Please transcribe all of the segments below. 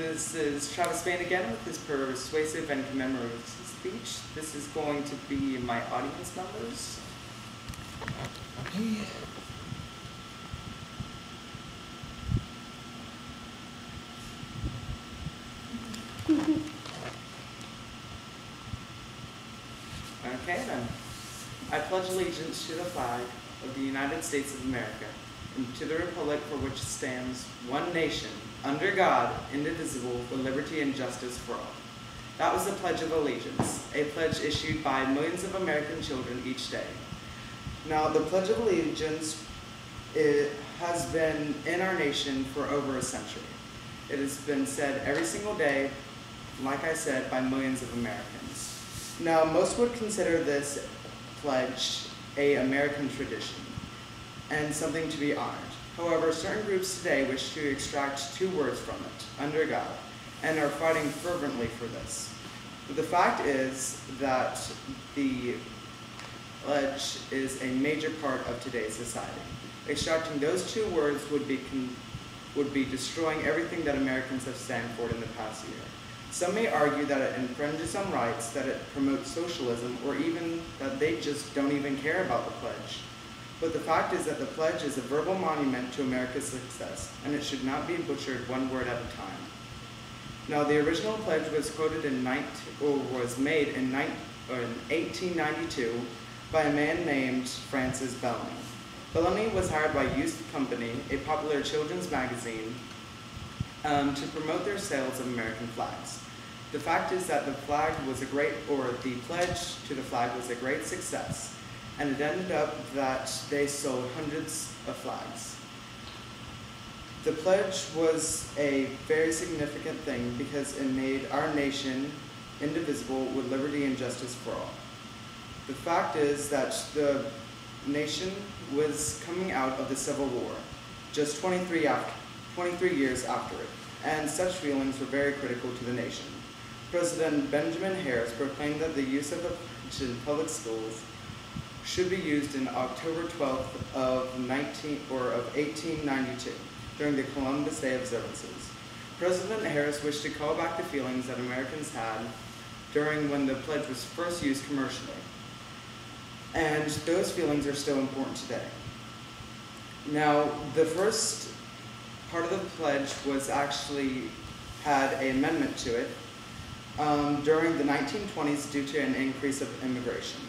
This is Travis Bain again with his persuasive and commemorative speech. This is going to be my audience members. Okay. Okay then. I pledge allegiance to the flag of the United States of America and to the republic for which it stands, one nation, under God, indivisible, with liberty and justice for all. That was the Pledge of Allegiance, a pledge issued by millions of American children each day. Now, the Pledge of Allegiance has been in our nation for over a century. It has been said every single day, like I said, by millions of Americans. Now, most would consider this pledge an American tradition and something to be honored. However, certain groups today wish to extract two words from it, under God, and are fighting fervently for this. But the fact is that the pledge is a major part of today's society. Extracting those two words would be destroying everything that Americans have stand for in the past year. Some may argue that it infringes on rights, that it promotes socialism, or even that they just don't even care about the pledge. But the fact is that the pledge is a verbal monument to America's success, and it should not be butchered one word at a time. Now, the original pledge was quoted was made in 1892 by a man named Francis Bellamy. Bellamy was hired by Youth Company, a popular children's magazine, to promote their sales of American flags. The fact is that the pledge to the flag was a great success, and it ended up that they sold hundreds of flags. The pledge was a very significant thing because it made our nation indivisible with liberty and justice for all. The fact is that the nation was coming out of the Civil War just 23 years after it, and such feelings were very critical to the nation. President Benjamin Harris proclaimed that the use of the pledge in public schools should be used in October 12th of 1892 during the Columbus Day observances. President Harris wished to call back the feelings that Americans had during when the pledge was first used commercially. And those feelings are still important today. Now, the first part of the pledge had an amendment to it during the 1920s due to an increase of immigration.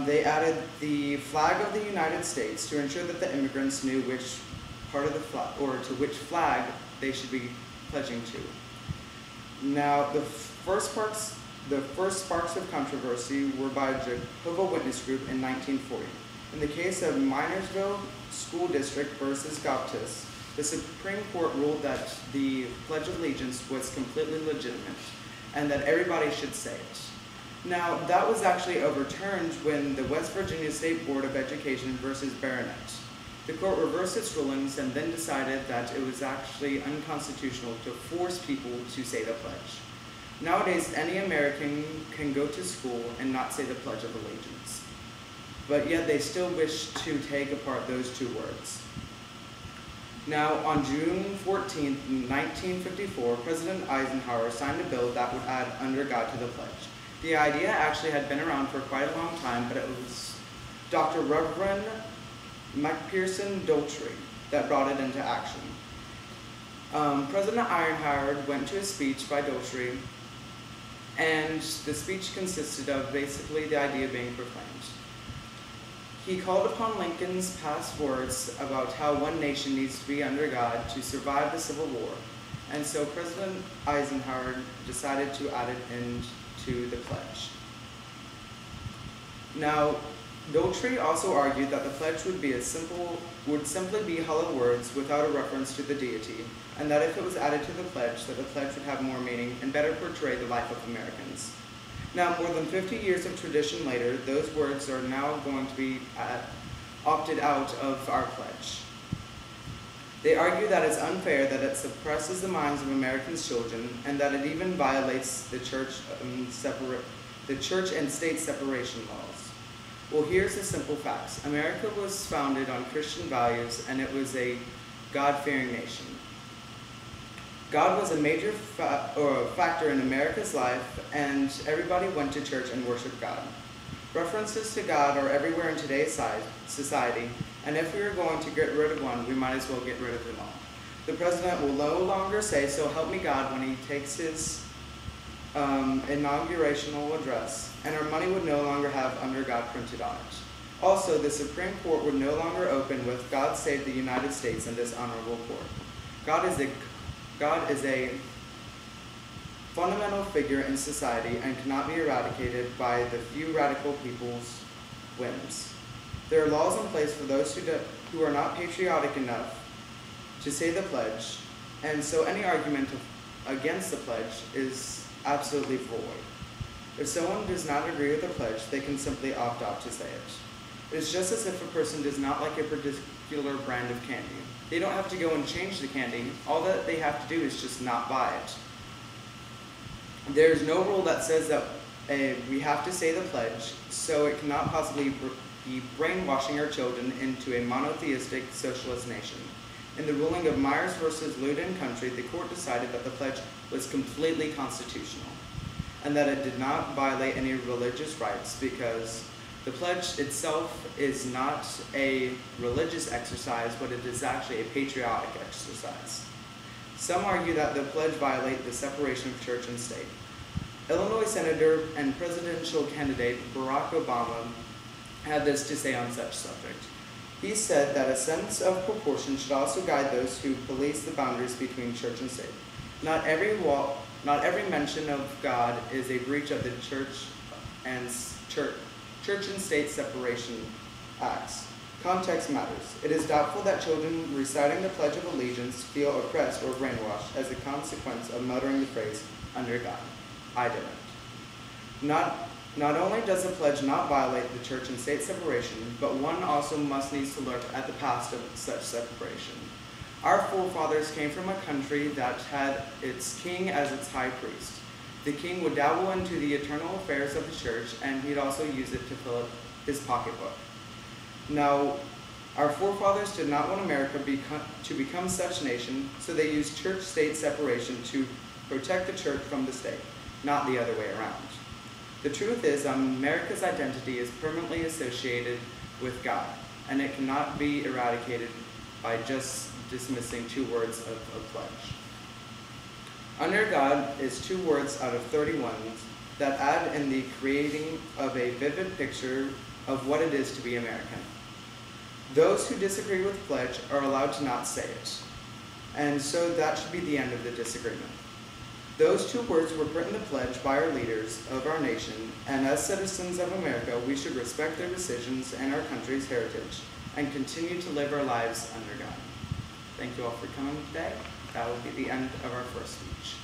They added the flag of the United States to ensure that the immigrants knew which part of the flag, or to which flag they should be pledging to. Now, the first sparks of controversy were by the Jehovah's Witness group in 1940. In the case of Minersville School District versus Baptist, the Supreme Court ruled that the Pledge of Allegiance was completely legitimate and that everybody should say it. Now, that was actually overturned when the West Virginia State Board of Education versus Baronet. The court reversed its rulings and then decided that it was actually unconstitutional to force people to say the pledge. Nowadays, any American can go to school and not say the Pledge of Allegiance, but yet they still wish to take apart those two words. Now, on June 14, 1954, President Eisenhower signed a bill that would add under God to the pledge. The idea actually had been around for quite a long time, but it was Dr. Reverend McPherson Daltrey that brought it into action. President Eisenhower went to a speech by Daltrey, and the speech consisted of basically the idea being proclaimed. He called upon Lincoln's past words about how one nation needs to be under God to survive the Civil War, and so President Eisenhower decided to add it into the pledge. Now, Daltrey also argued that the pledge would simply be hollow words without a reference to the deity, and that if it was added to the pledge, that the pledge would have more meaning and better portray the life of Americans. Now, more than 50 years of tradition later, those words are now going to be opted out of our pledge. They argue that it's unfair, that it suppresses the minds of Americans' children, and that it even violates the church and state separation laws. Well, here's the simple facts. America was founded on Christian values, and it was a God-fearing nation. God was a major factor in America's life, and everybody went to church and worshiped God. References to God are everywhere in today's society, and if we are going to get rid of one, we might as well get rid of them all. The president will no longer say, "So help me God," when he takes his inaugurational address, and our money would no longer have "Under God" printed on it. Also, the Supreme Court would no longer open with "God save the United States" in this honorable court. God is a fundamental figure in society and cannot be eradicated by the few radical people's whims. There are laws in place for those who are not patriotic enough to say the pledge, and so any argument against the pledge is absolutely void. If someone does not agree with the pledge, they can simply opt out to say it. It's just as if a person does not like a particular brand of candy. They don't have to go and change the candy. All that they have to do is just not buy it. There's no rule that says that we have to say the pledge, so it cannot possibly be brainwashing our children into a monotheistic socialist nation. In the ruling of Myers versus Loudon Country, the court decided that the pledge was completely constitutional and that it did not violate any religious rights because the pledge itself is not a religious exercise, but it is actually a patriotic exercise. Some argue that the pledge violates the separation of church and state. Illinois Senator and presidential candidate Barack Obama had this to say on such subject. He said that a sense of proportion should also guide those who police the boundaries between church and state. Not every mention of God is a breach of the church and state separation acts. Context matters. It is doubtful that children reciting the Pledge of Allegiance feel oppressed or brainwashed as a consequence of muttering the phrase, "Under God." I didn't. Not only does the pledge not violate the church and state separation, but one also must needs to look at the past of such separation. Our forefathers came from a country that had its king as its high priest. The king would dabble into the eternal affairs of the church, and he'd also use it to fill up his pocketbook. Now, our forefathers did not want America to become such a nation, so they used church-state separation to protect the church from the state, not the other way around. The truth is, America's identity is permanently associated with God, and it cannot be eradicated by just dismissing 2 words of a pledge. Under God is 2 words out of 31 that add in the creating of a vivid picture of what it is to be American. Those who disagree with the pledge are allowed to not say it, and so that should be the end of the disagreement. Those 2 words were put in the pledge by our leaders of our nation, and as citizens of America, we should respect their decisions and our country's heritage, and continue to live our lives under God. Thank you all for coming today. That will be the end of our first speech.